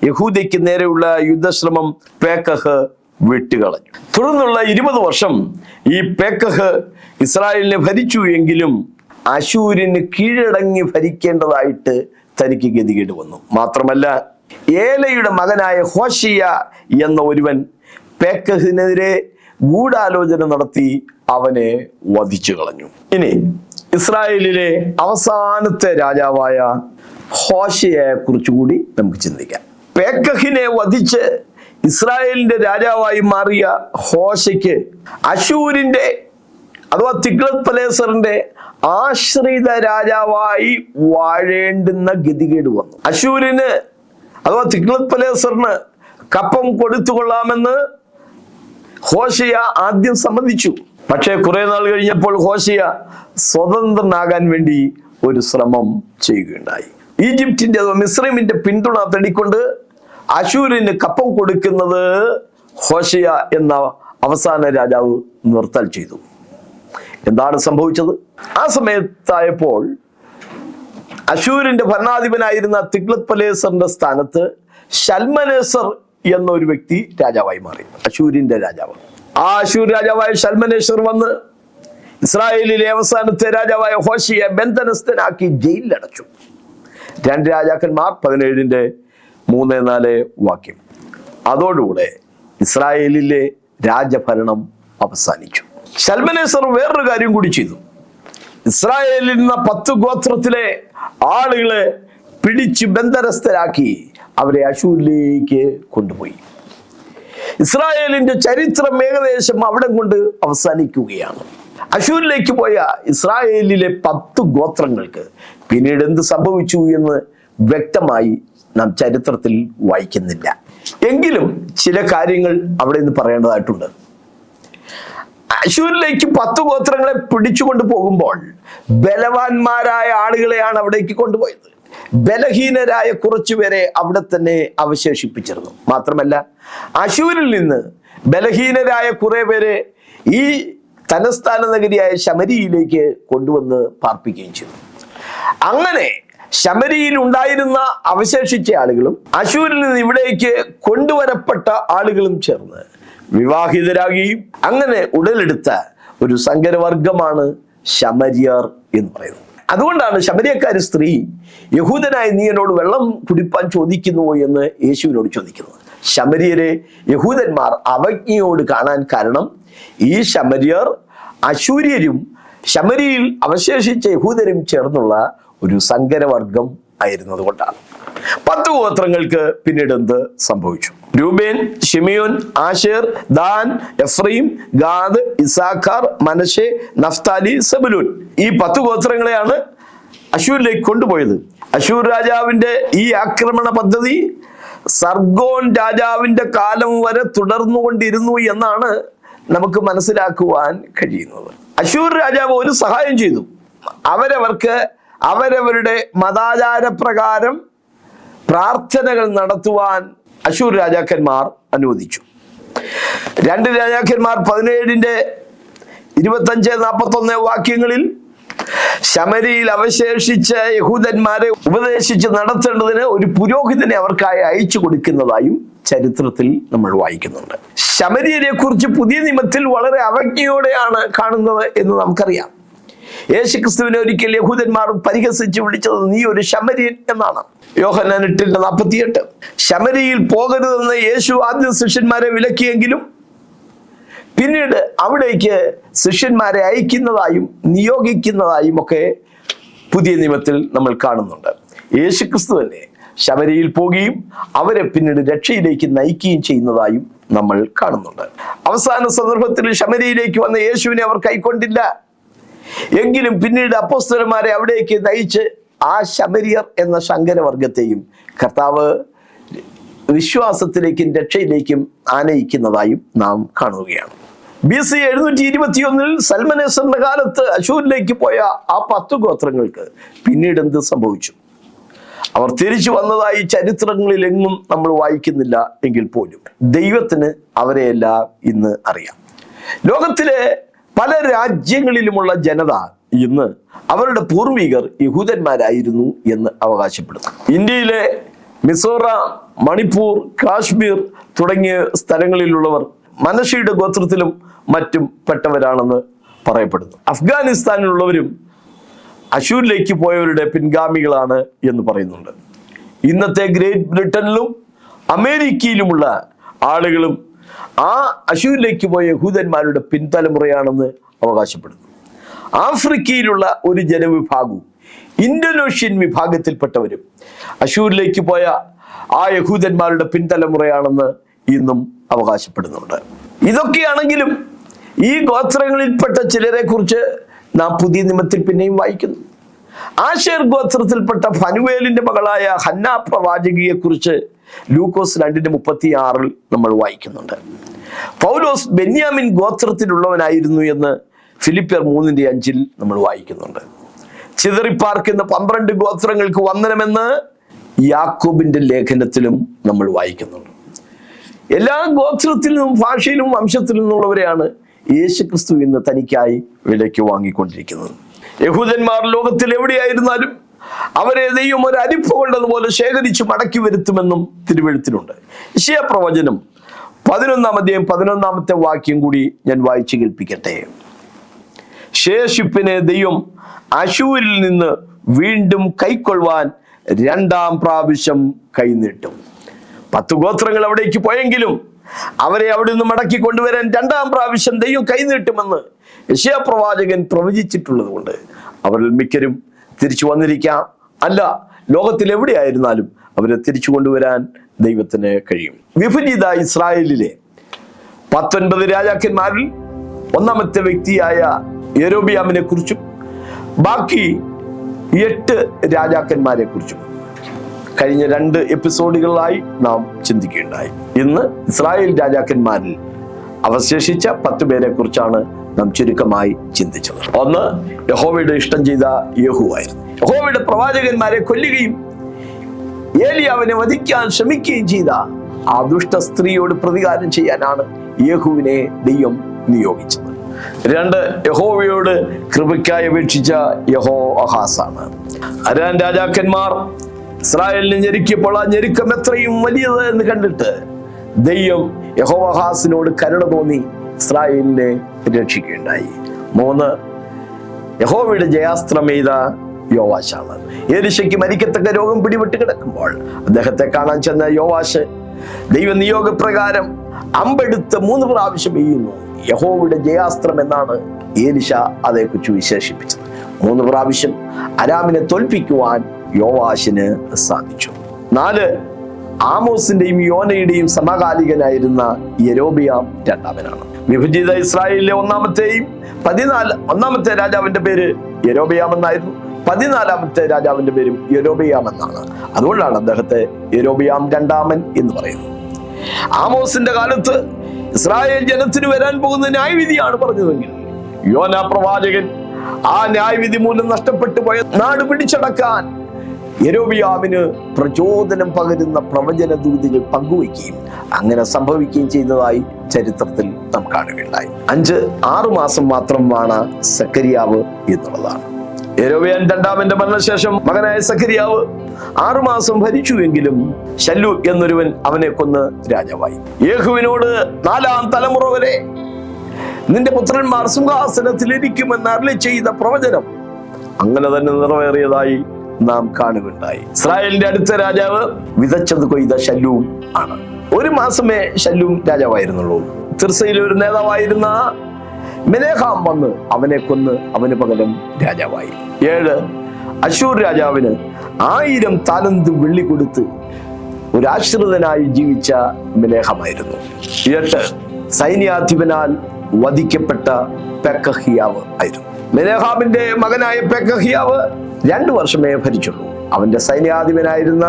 യഹൂദയ്ക്ക് നേരെയുള്ള യുദ്ധശ്രമം പേക്കഹ് വിട്ടുകളഞ്ഞു. തുടർന്നുള്ള 20 വർഷം ഈ പേക്കഹ് ഇസ്രായേലിനെ ഭരിച്ചു. എങ്കിലും അശൂരിന് കീഴടങ്ങി ഭരിക്കേണ്ടതായിട്ട് തനിക്ക് ഗതികേട് വന്നു. മാത്രമല്ല, ഏലയുടെ മകനായ ഹോശിയ എന്ന ഒരുവൻ പേക്കഹിനെതിരെ ഗൂഢാലോചന നടത്തി അവനെ വധിച്ചു കളഞ്ഞു. ഇനി ഇസ്രായേലിലെ അവസാനത്തെ രാജാവായ ഹോശിയയെ കുറിച്ചുകൂടി നമുക്ക് ചിന്തിക്കാം. പേക്കഹിനെ വധിച്ച് ഇസ്രായേലിന്റെ രാജാവായി മാറിയ ഹോശയ്ക്ക് അശൂരിന്റെ അഥവാ തിഗ്ലത്ത്-പിലേസറിന്റെ ആശ്രിത രാജാവായി വാഴേണ്ടുന്ന ഗതികേട് വന്നു. അശൂരിന് അഥവാ തിഗ്ലത്ത്-പിലേസറിന് കപ്പം കൊടുത്തുകൊള്ളാമെന്ന് ഹോശിയ ആദ്യം സമ്മതിച്ചു. പക്ഷേ കുറെ നാൾ കഴിഞ്ഞപ്പോൾ ഹോശിയ സ്വതന്ത്രനാകാൻ വേണ്ടി ഒരു ശ്രമം ചെയ്യുകയുണ്ടായി. ഈജിപ്തിന്റെ അഥവാ മിസ്രൈമിന്റെ പിന്തുണ തേടിക്കൊണ്ട് അശൂരിന് കപ്പം കൊടുക്കുന്നത് ഹോശിയ എന്ന അവസാന രാജാവ് നിർത്തൽ ചെയ്തു. എന്താണ് സംഭവിച്ചത്? ആ സമയത്തായപ്പോൾ അശൂരിന്റെ ഭരണാധിപനായിരുന്ന തിഗ്ലത്ത്-പിലേസറിന്റെ സ്ഥാനത്ത് ശൽമനേസർ എന്നൊരു വ്യക്തി രാജാവായി മാറി. അശൂരിന്റെ രാജാവ്. ആ അശൂർ രാജാവായ ശൽമനേസർ വന്ന് ഇസ്രായേലിലെ അവസാനത്തെ രാജാവായ ഹോശിയെ ബന്ധനസ്ഥനാക്കി ജയിലിലടച്ചു. 2 രാജാക്കന്മാർ 17-3-4 വാക്യം. അതോടുകൂടെ ഇസ്രായേലിലെ രാജഭരണം അവസാനിച്ചു. ശൽമനേസർ വേറൊരു കാര്യം കൂടി ചെയ്തു. ഇസ്രായേലിൽ നിന്ന് 10 ഗോത്രത്തിലെ ആളുകളെ പിടിച്ച് ബന്ധനസ്ഥരാക്കി അവരെ അശൂരിലേക്ക് കൊണ്ടുപോയി. ഇസ്രായേലിന്റെ ചരിത്രം ഏകദേശം അവിടെ കൊണ്ട് അവസാനിക്കുകയാണ്. അശൂരിലേക്ക് പോയ ഇസ്രായേലിലെ 10 ഗോത്രങ്ങൾക്ക് പിന്നീട് എന്ത് സംഭവിച്ചു എന്ന് വ്യക്തമായി നാം ചരിത്രത്തിൽ വായിക്കുന്നില്ല. എങ്കിലും ചില കാര്യങ്ങൾ അവിടെ നിന്ന് പറയേണ്ടതായിട്ടുണ്ട്. അശൂരിലേക്ക് 10 ഗോത്രങ്ങളെ പിടിച്ചുകൊണ്ട് പോകുമ്പോൾ ബലവാന്മാരായ ആളുകളെയാണ് അവിടേക്ക് കൊണ്ടുപോയത്. ബലഹീനരായ കുറച്ചുപേരെ അവിടെ തന്നെ അവശേഷിപ്പിച്ചിരുന്നു. മാത്രമല്ല, അശൂരിൽ നിന്ന് ബലഹീനരായ കുറെ പേരെ ഈ തലസ്ഥാന നഗരിയായ ശമരിയിലേക്ക് കൊണ്ടുവന്ന് പാർപ്പിക്കുകയും ചെയ്തു. അങ്ങനെ ശമരിയിൽ ഉണ്ടായിരുന്ന അവശേഷിച്ച ആളുകളും അശൂരിൽ നിന്ന് ഇവിടേക്ക് കൊണ്ടുവരപ്പെട്ട ആളുകളും ചേർന്ന് വിവാഹിതരാകുകയും അങ്ങനെ ഉടലെടുത്ത ഒരു സങ്കരവർഗമാണ് ശമര്യർ എന്ന് പറയുന്നത്. അതുകൊണ്ടാണ് ശമര്യക്കാരി സ്ത്രീ യഹൂദനായ നീ എന്നോട് വെള്ളം കുടിപ്പാൻ ചോദിക്കുന്നുവോ എന്ന് യേശുവിനോട് ചോദിക്കുന്നത്. ശമര്യരെ യഹൂദന്മാർ അവജ്ഞയോട് കാണാൻ കാരണം ഈ ശമര്യർ അശൂര്യരും ശമരിയിൽ അവശേഷിച്ച യഹൂദരും ചേർന്നുള്ള ഒരു സങ്കരവർഗം ആയിരുന്നത് കൊണ്ടാണ്. 10 ഗോത്രങ്ങൾക്ക് പിന്നീട് എന്ത് സംഭവിച്ചു? രൂബേൻ, ശിമിയോൻ, ആശേർ, ദാൻ, എഫ്രൈം, ഗാദ്, ഇസാഖാർ, മനശ്ശെ, നഫ്താലി, സെബുലൂൻ. ഈ 10 ഗോത്രങ്ങളെയാണ് അശൂരിലേക്ക് കൊണ്ടുപോയത്. അശൂർ രാജാവിന്റെ ഈ ആക്രമണ പദ്ധതി സർഗോൻ രാജാവിന്റെ കാലം വരെ തുടർന്നുകൊണ്ടിരുന്നു എന്നാണ് നമുക്ക് മനസ്സിലാക്കുവാൻ കഴിയുന്നത്. അശൂർ രാജാവ് ഒരു സഹായം ചെയ്തു. അവരവരുടെ മതാചാര പ്രകാരം പ്രാർത്ഥനകൾ നടത്തുവാൻ അശൂർ രാജാക്കന്മാർ അനുവദിച്ചു. 2 രാജാക്കന്മാർ 17-25-41 വാക്യങ്ങളിൽ ശമരിയിൽ അവശേഷിച്ച യഹൂദന്മാരെ ഉപദേശിച്ച് നടത്തേണ്ടതിന് ഒരു പുരോഹിതനെ അവർക്കായി അയച്ചു കൊടുക്കുന്നതായും ചരിത്രത്തിൽ നമ്മൾ വായിക്കുന്നുണ്ട്. ശമരിയരെ കുറിച്ച് പുതിയ നിയമത്തിൽ വളരെ അവജ്ഞയോടെയാണ് കാണുന്നത് എന്ന് നമുക്കറിയാം. യേശുക്രിസ്തുവിനെ ഒരിക്കൽ യഹൂദന്മാർ പരിഹസിച്ച് വിളിച്ചത് നീ ഒരു ശമരിയൻ എന്നാണ്. യോഹന്നാൻ 8:48. ശമരിയിൽ പോകരുതെന്ന് യേശു ആദ്യം ശിഷ്യന്മാരെ വിലക്കിയെങ്കിലും പിന്നീട് അവിടേക്ക് ശിഷ്യന്മാരെ അയക്കുന്നതായും നിയോഗിക്കുന്നതായും ഒക്കെ പുതിയ നിയമത്തിൽ നമ്മൾ കാണുന്നുണ്ട്. യേശുക്രിസ്തു തന്നെ ശമരിയിൽ പോകുകയും അവരെ പിന്നീട് രക്ഷയിലേക്ക് നയിക്കുകയും ചെയ്യുന്നതായും നമ്മൾ കാണുന്നുണ്ട്. അവസാന സന്ദർഭത്തിൽ ശമരിയിലേക്ക് വന്ന യേശുവിനെ അവർ കൈക്കൊണ്ടില്ല. എങ്കിലും പിന്നീട് അപ്പോസ്തലന്മാരെ അവിടേക്ക് നയിച്ച് ആ ശമരിയർ എന്ന ശങ്കരവർഗത്തെയും കർത്താവ് വിശ്വാസത്തിലേക്കും രക്ഷയിലേക്കും ആനയിക്കുന്നതായും നാം കാണുകയാണ്. BC 721 സൽമനേസറിന്റെ കാലത്ത് അശൂരിലേക്ക് പോയ ആ 10 ഗോത്രങ്ങൾക്ക് പിന്നീട് എന്ത് സംഭവിച്ചു? അവർ തിരിച്ചു വന്നതായി ചരിത്രങ്ങളിൽ എങ്ങും നമ്മൾ വായിക്കുന്നില്ല എങ്കിൽ പോലും ദൈവത്തിന് അവരെയെല്ലാം ഇന്ന് അറിയാം. ലോകത്തിലെ പല രാജ്യങ്ങളിലുമുള്ള ജനത ഇന്ന് അവരുടെ പൂർവികർ യഹൂദന്മാരായിരുന്നു എന്ന് അവകാശപ്പെടുന്നു. ഇന്ത്യയിലെ മിസോറാം, മണിപ്പൂർ, കാശ്മീർ തുടങ്ങിയ സ്ഥലങ്ങളിലുള്ളവർ മനശ്ശെയുടെ ഗോത്രത്തിലും മറ്റും പെട്ടവരാണെന്ന് പറയപ്പെടുന്നു. അഫ്ഗാനിസ്ഥാനിലുള്ളവരും അശൂരിലേക്ക് പോയവരുടെ പിൻഗാമികളാണ് എന്ന് പറയുന്നുണ്ട്. ഇന്നത്തെ ഗ്രേറ്റ് ബ്രിട്ടനിലും അമേരിക്കയിലുമുള്ള ആളുകളും ആ അശൂരിലേക്ക് പോയ യഹൂദന്മാരുടെ പിൻതലമുറയാണെന്ന് അവകാശപ്പെടുന്നു. ആഫ്രിക്കയിലുള്ള ഒരു ജനവിഭാഗവും ഇന്തോനേഷ്യൻ വിഭാഗത്തിൽപ്പെട്ടവരും അശൂരിലേക്ക് പോയ ആ യഹൂദന്മാരുടെ പിൻതലമുറയാണെന്ന് ഇന്നും അവകാശപ്പെടുന്നുണ്ട്. ഇതൊക്കെയാണെങ്കിലും ഈ ഗോത്രങ്ങളിൽപ്പെട്ട ചിലരെ കുറിച്ച് നാം പുതിയ നിയമത്തിൽ പിന്നെയും വായിക്കുന്നു. ആശേർ ഗോത്രത്തിൽപ്പെട്ട ഫനുവേലിന്റെ മകളായ ഹന്ന പ്രവാചകിയെ കുറിച്ച് ലൂക്കോസ് 2:36 നമ്മൾ വായിക്കുന്നുണ്ട്. പൗലോസ് ബെന്യാമിൻ ഗോത്രത്തിലുള്ളവനായിരുന്നു എന്ന് ഫിലിപ്പിയർ 3:5 നമ്മൾ വായിക്കുന്നുണ്ട്. ചിതറിപ്പാർക്കുന്ന 12 ഗോത്രങ്ങൾക്ക് വന്ദനമെന്ന് യാക്കോബിന്റെ ലേഖനത്തിലും നമ്മൾ വായിക്കുന്നുണ്ട്. എല്ലാ ഗോത്രത്തിൽ നിന്നും ഭാഷയിലും വംശത്തിൽ നിന്നുള്ളവരെയാണ് യേശുക്രിസ്തു ഇന്ന് തനിക്കായി വിലയ്ക്ക് വാങ്ങിക്കൊണ്ടിരിക്കുന്നത്. യഹൂദന്മാർ ലോകത്തിൽ എവിടെയായിരുന്നാലും അവരെ ദൈവം ഒരു അരിപ്പ കൊണ്ടതുപോലെ ശേഖരിച്ച് മടക്കി വരുത്തുമെന്നും തിരുവെഴുത്തിലുണ്ട്. യെശയ്യാ പ്രവചനം 11-ാമത്തെ വാക്യം കൂടി ഞാൻ വായിച്ചു കേൾപ്പിക്കട്ടെ. ശേഷിപ്പിനെ ദൈവം അശൂരിൽ നിന്ന് വീണ്ടും കൈക്കൊള്ളുവാൻ 2ാം പ്രാവശ്യം കൈനീട്ടും. 10 ഗോത്രങ്ങൾ അവിടേക്ക് പോയെങ്കിലും അവരെ അവിടെ നിന്ന് മടക്കി കൊണ്ടുവരാൻ 2ാം പ്രാവശ്യം ദൈവം കൈനീട്ടുമെന്ന് യെശയ്യാ പ്രവാചകൻ പ്രവചിച്ചിട്ടുള്ളത് കൊണ്ട് അവരിൽ മിക്കരും തിരിച്ചു വന്നിരിക്കാം. അല്ല, ലോകത്തിൽ എവിടെയായിരുന്നാലും അവരെ തിരിച്ചു കൊണ്ടുവരാൻ ദൈവത്തിന് കഴിയും. വിഭജിത ഇസ്രായേലിലെ 19 രാജാക്കന്മാരിൽ 1ാമത്തെ വ്യക്തിയായ യെരോബിയാമിനെ കുറിച്ചും ബാക്കി 8 രാജാക്കന്മാരെ കുറിച്ചും കഴിഞ്ഞ 2 എപ്പിസോഡുകളിലായി നാം ചിന്തിക്കുകയുണ്ടായി. ഇന്ന് ഇസ്രായേൽ രാജാക്കന്മാരിൽ അവശേഷിച്ച 10 പേരെ കുറിച്ചാണ് നാം ചുരുക്കമായി ചിന്തിച്ചത്. ഒന്ന്, യഹോവയുടെ ഇഷ്ടം ചെയ്ത യേഹൂ ആയിരുന്നു. യഹോവയുടെ പ്രവാചകന്മാരെ കൊല്ലുകയും ഏലിയാവിനെ വധിക്കാൻ ശ്രമിക്കുകയും ചെയ്ത ആ ദുഷ്ട സ്ത്രീയോട് പ്രതികാരം ചെയ്യാനാണ് യേഹൂവിനെ ദൈവം നിയോഗിച്ചത്. 2, യഹോവയോട് കൃപയ്ക്കായി അപേക്ഷിച്ച യഹോആഹാസാണ്. അരാം രാജാക്കന്മാർ ഇസ്രായേലിനെ ഞെരുക്കിയപ്പോൾ ആ ഞെരുക്കം എത്രയും വലിയത് എന്ന് കണ്ടിട്ട് ദൈവം യഹോആഹാസിനോട് കരുണ തോന്നി ഇസ്രായേലിനെ രക്ഷിക്കുകയുണ്ടായി. 3, യഹോവയുടെ ജയാസ്ത്രം എയ്ത യോവാശാണ്. എലീശയ്ക്ക് മരിക്കത്തക്ക രോഗം പിടിപെട്ട് കിടക്കുമ്പോൾ അദ്ദേഹത്തെ കാണാൻ ചെന്ന യോവാശ് ദൈവ നിയോഗപ്രകാരം അമ്പെടുത്ത് 3 പ്രാവശ്യം എയ്യുന്നു. യഹോവയുടെ ജയാസ്ത്രം എന്നാണ് ഏലിശ അതേക്കുറിച്ച് വിശേഷിപ്പിച്ചത്. 3 പ്രാവശ്യം അരാമിനെ തോൽപ്പിക്കുവാൻ യോവാശിന് സാധിച്ചു. 4 ആമോസിന്റെയും യോനയുടെയും സമകാലികനായിരുന്ന യെരോബിയാം രണ്ടാമനാണ്. വിഭജിത ഇസ്രായേലിലെ ഒന്നാമത്തെ രാജാവിന്റെ പേര് യെരോബിയാം എന്നായിരുന്നു. 14ാമത്തെ രാജാവിന്റെ പേരും യെരോബിയാം എന്നാണ്. അതുകൊണ്ടാണ് അദ്ദേഹത്തെ യെരോബിയാം രണ്ടാമൻ എന്ന് പറയുന്നത്. ആമോസിന്റെ കാലത്ത് ഇസ്രായേൽ ജനത്തിന് വരാൻ പോകുന്ന ന്യായവിധിയാണ് പറഞ്ഞതെങ്കിൽ യോന പ്രവാചകൻ ആ ന്യായവിധി മൂലം നഷ്ടപ്പെട്ടു പോയ നാട് പിടിച്ചടക്കാൻ യെരോബിയാമിന് പ്രചോദനം പകരുന്ന പ്രവചന ദൂതികൾ പങ്കുവയ്ക്കുകയും അങ്ങനെ സംഭവിക്കുകയും ചെയ്തതായി ചരിത്രത്തിൽ നാം കാണുകയുണ്ടായി. 5-6 മാസം മാത്രമാണ് സക്കരിയാവ് എന്നുള്ളതാണ്. യെരോബിയാം രണ്ടാമന്റെ മരണശേഷം മകനായ സക്കരിയാവ് 6 മാസം ഭരിച്ചുവെങ്കിലും ശല്ലു എന്നൊരുവൻ അവനെ കൊന്ന് രാജാവായി. യേഹുവിനോട് 4ാം തലമുറ വരെ നിന്റെ പുത്രന്മാർ സിംഹാസനത്തിൽ ഇരിക്കുമെന്ന് അരുളി ചെയ്ത പ്രവചനം അങ്ങനെ തന്നെ നിറവേറിയതായി നാം കാണുകയുണ്ടായി. ഇസ്രായേലിന്റെ അടുത്ത രാജാവ് വിതച്ചത് കൊയ്ത ശല്ലൂം ആണ്. 1 മാസമേ ശല്ലൂം രാജാവായിരുന്നുള്ളൂ. തിർസയിലെ ഒരു നേതാവായിരുന്ന മെനേഹാം വന്ന് അവനെ കൊന്ന് അവന് പകരം രാജാവായി. 7 അശൂർ രാജാവിന് 1000 താലന്ത് വെള്ളി കൊടുത്ത് ഒരാശ്രിതനായി ജീവിച്ച മെനേഹാമായിരുന്നു. 8 സൈന്യാധിപനാൽ വധിക്കപ്പെട്ട പെക്കഹിയാവ് ആയിരുന്നു. മെനേഹാമിന്റെ മകനായ പെക്കഹിയാവ് 2 വർഷമേ ഭരിച്ചുള്ളൂ. അവന്റെ സൈന്യാധിപനായിരുന്ന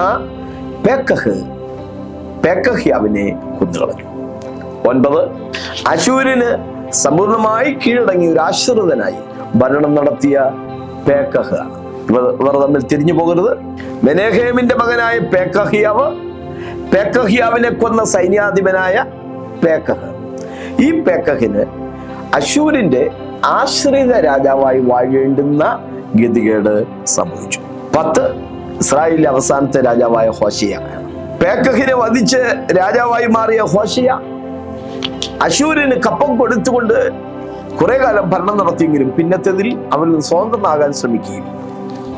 പെക്കഹിയാവിനെ കൊന്നുകളഞ്ഞു. 9 അശൂരിന് സമ്പൂർണമായി കീഴടങ്ങിയ ഒരു ആശ്രിതനായി ഭരണം നടത്തിയ പേക്കഹ് ആണ്. ഇവർ തമ്മിൽ തിരിഞ്ഞു പോകരുത്. മെനേഹേമിന്റെ മകനായ പേക്കഹിയാവിനെ കൊന്ന സൈന്യാധിപനായ പേക്കഹ്. ഈ പേക്കഹിന് അശൂരിന്റെ ആശ്രിത രാജാവായി വാഴേണ്ടുന്ന ഗതികേട് സംഭവിച്ചു. 10 ഇസ്രായേലിലെ അവസാനത്തെ രാജാവായ ഹോശേയ. പേക്കഹിനെ വധിച്ച് രാജാവായി മാറിയ ഹോശേയ അശൂരിന് കപ്പം കൊടുത്തുകൊണ്ട് കുറെ കാലം ഭരണം നടത്തിയെങ്കിലും പിന്നത്തേതിൽ അവൻ സ്വതന്ത്രനാകാൻ ശ്രമിക്കുകയും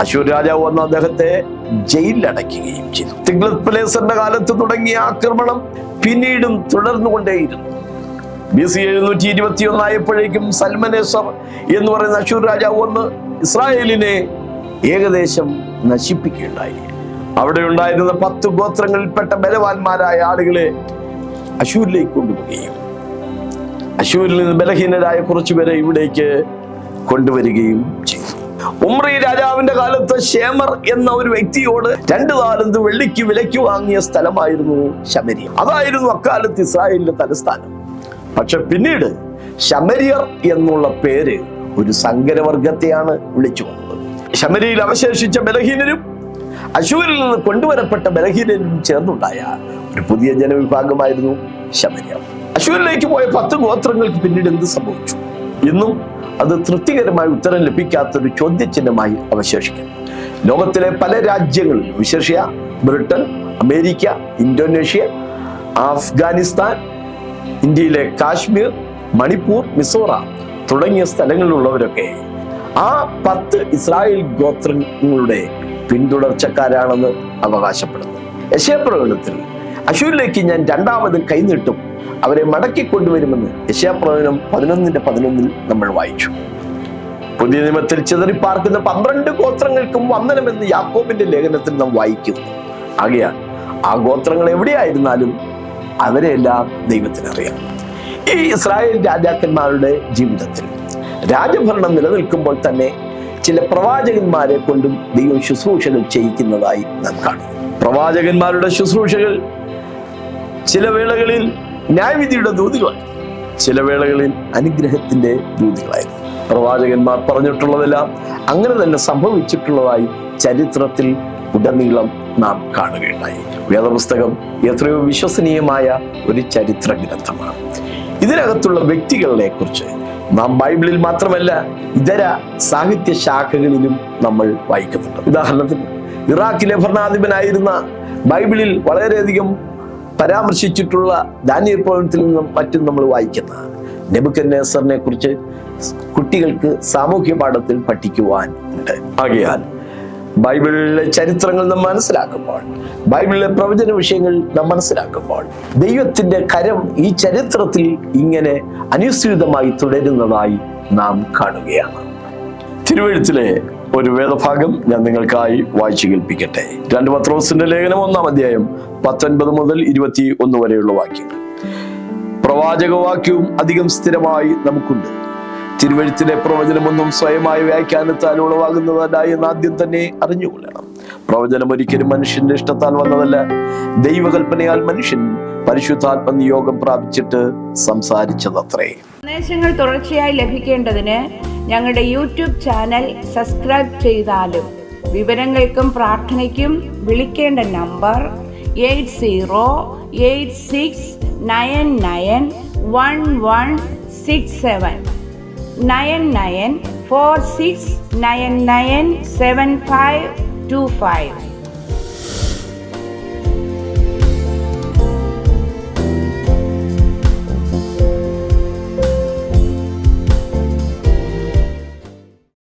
അശൂർ രാജാവ് വന്ന് അദ്ദേഹത്തെ ജയിലിലടയ്ക്കുകയും ചെയ്തു. തിഗ്ലത്-പിലേസറിന്റെ കാലത്ത് തുടങ്ങിയ ആക്രമണം പിന്നീടും തുടർന്നുകൊണ്ടേയിരുന്നു. BC 721 ആയപ്പോഴേക്കും സൽമനേസർ എന്ന് പറയുന്ന അശൂർ രാജാവ് വന്ന് ഇസ്രായേലിനെ ഏകദേശം നശിപ്പിക്കുകയുണ്ടായി. അവിടെ ഉണ്ടായിരുന്ന 10 ഗോത്രങ്ങളിൽപ്പെട്ട ബലവാന്മാരായ ആളുകളെ അശൂരിലേക്ക് കൊണ്ടുപോവുകയും അശൂരിൽ നിന്ന് ബലഹീനരായ കുറച്ചുപേരെ ഇവിടേക്ക് കൊണ്ടുവരികയും ചെയ്തു. ഉമ്രി രാജാവിന്റെ കാലത്ത് ശേമർ എന്ന ഒരു വ്യക്തിയോട് 2 താലന്ത് വെള്ളിക്ക് വിലയ്ക്ക് വാങ്ങിയ സ്ഥലമായിരുന്നു ശമരിയ. അതായിരുന്നു അക്കാലത്ത് ഇസ്രായേലിന്റെ തലസ്ഥാനം. പക്ഷെ പിന്നീട് ശമരിയർ എന്നുള്ള പേര് ഒരു സങ്കരവർഗത്തെയാണ് വിളിച്ചു വന്നത്. ശമരിയിൽ അവശേഷിച്ച ബലഹീനരും അശൂരിൽ നിന്ന് കൊണ്ടുവരപ്പെട്ട ബലഹീനരും ചേർന്നുണ്ടായ ഒരു പുതിയ ജനവിഭാഗമായിരുന്നു ശമരിയർ. അശൂരിലേക്ക് പോയ 10 ഗോത്രങ്ങൾക്ക് പിന്നീട് എന്ത് സംഭവിച്ചു? ഇന്നും അത് തൃപ്തികരമായ ഉത്തരം ലഭിക്കാത്തൊരു ചോദ്യചിഹ്നമായി അവശേഷിക്കുന്നു. ലോകത്തിലെ പല രാജ്യങ്ങളിലും വിശേഷിയ ബ്രിട്ടൻ, അമേരിക്ക, ഇന്തോനേഷ്യ, അഫ്ഗാനിസ്ഥാൻ, ഇന്ത്യയിലെ കാശ്മീർ, മണിപ്പൂർ, മിസോറാം തുടങ്ങിയ സ്ഥലങ്ങളിലുള്ളവരൊക്കെ ആ 10 ഇസ്രായേൽ ഗോത്രങ്ങളുടെ പിന്തുടർച്ചക്കാരാണെന്ന് അവകാശപ്പെടുന്നു. യെശയ്യാപ്രവചനത്തിൽ അശൂരിലേക്ക് ഞാൻ 2ാമത് കൈനീട്ടും, അവരെ മടക്കിക്കൊണ്ടുവരുമെന്ന് യെശയ്യാപ്രവചനം 11:11 നമ്മൾ വായിച്ചു. പുതിയ നിയമത്തിൽ ചിതറിപ്പാർക്കുന്ന 12 ഗോത്രങ്ങൾക്കും വന്ദനമെന്ന് യാക്കോബിന്റെ ലേഖനത്തിൽ നാം വായിക്കുന്നു. ആകയാൽ ആ ഗോത്രങ്ങൾ എവിടെയായിരുന്നാലും അവരെല്ലാം ദൈവത്തിനറിയാം. ഈ ഇസ്രായേൽ രാജാക്കന്മാരുടെ ജീവിതത്തിൽ രാജഭരണം നിലനിൽക്കുമ്പോൾ തന്നെ ചില പ്രവാചകന്മാരെ കൊണ്ടും ദൈവം ശുശ്രൂഷകൾ ചെയ്യിക്കുന്നതായി നാം കാണുന്നു. പ്രവാചകന്മാരുടെ ശുശ്രൂഷകൾ ചില വേളകളിൽ ന്യായവിധിയുടെ ദൂതുകളായി, ചില വേളകളിൽ അനുഗ്രഹത്തിന്റെ ദൂതുകളായിരുന്നു. പ്രവാചകന്മാർ പറഞ്ഞിട്ടുള്ളതെല്ലാം അങ്ങനെ തന്നെ സംഭവിച്ചിട്ടുള്ളതായി ചരിത്രത്തിൽ ഉടനീളം നാം കാണുകയുണ്ടായി. വേദപുസ്തകം എത്രയോ വിശ്വസനീയമായ ഒരു ചരിത്ര ഗ്രന്ഥമാണ്. ഇതിനകത്തുള്ള വ്യക്തികളെ കുറിച്ച് നാം ബൈബിളിൽ മാത്രമല്ല ഇതര സാഹിത്യ ശാഖകളിലും നമ്മൾ വായിക്കുന്നുണ്ട്. ഉദാഹരണത്തിന് ഇറാഖിലെ ഭരണാധിപനായിരുന്ന ബൈബിളിൽ വളരെയധികം പരാമർശിച്ചിട്ടുള്ള ദാനിയേൽ പ്രവചനത്തിൽ നിന്നും മറ്റും നമ്മൾ വായിക്കുന്ന നെബൂഖദ്നേസറിനെ കുറിച്ച് കുട്ടികൾക്ക് സാമൂഹ്യ പാഠത്തിൽ പഠിക്കുവാൻ ഉണ്ട്. ആകയാൽ ബൈബിളിലെ ചരിത്രങ്ങൾ നാം മനസ്സിലാക്കുമ്പോൾ, ബൈബിളിലെ പ്രവചന വിഷയങ്ങൾ നാം മനസ്സിലാക്കുമ്പോൾ ദൈവത്തിന്റെ കരം ഈ ചരിത്രത്തിൽ ഇങ്ങനെ അനുസ്യൂതമായി തുടരുന്നതായി നാം കാണുകയാണ്. തിരുവെഴുത്തിലെ ഒരു വേദഭാഗം ഞാൻ നിങ്ങൾക്കായി വായിച്ചു കേൾപ്പിക്കട്ടെ. 2 പത്രോസിന്റെ ലേഖനം 1-ാം അധ്യായം 19 മുതൽ 21 വരെയുള്ള വാക്യങ്ങൾ. പ്രവാചകവാക്യവും അധികം സ്ഥിരമായി നമുക്കുണ്ട്. തിരുവെഴുത്തിലെ പ്രവചനമൊന്നും സ്വയമായ വ്യാഖ്യാനത്താൽ ഉളവാകുന്നതല്ല എന്ന് ആദ്യം തന്നെ അറിഞ്ഞുകൊള്ളണം. പ്രവചനം ഒരിക്കലും മനുഷ്യന്റെ ഇഷ്ടത്താൽ വന്നതല്ല, ദൈവകൽപ്പനയാൽ മനുഷ്യൻ പരിശുദ്ധാത്മ നിയോഗം പ്രാപിച്ചിട്ട് സംസാരിച്ചതത്രേ. സന്ദേശങ്ങൾ തുടർച്ചയായി ലഭിക്കേണ്ടതിന് ഞങ്ങളുടെ യൂട്യൂബ് ചാനൽ സബ്സ്ക്രൈബ് ചെയ്താലും. വിവരങ്ങൾക്കും പ്രാർത്ഥനയ്ക്കും വിളിക്കേണ്ട നമ്പർ 8086991167 9946997525.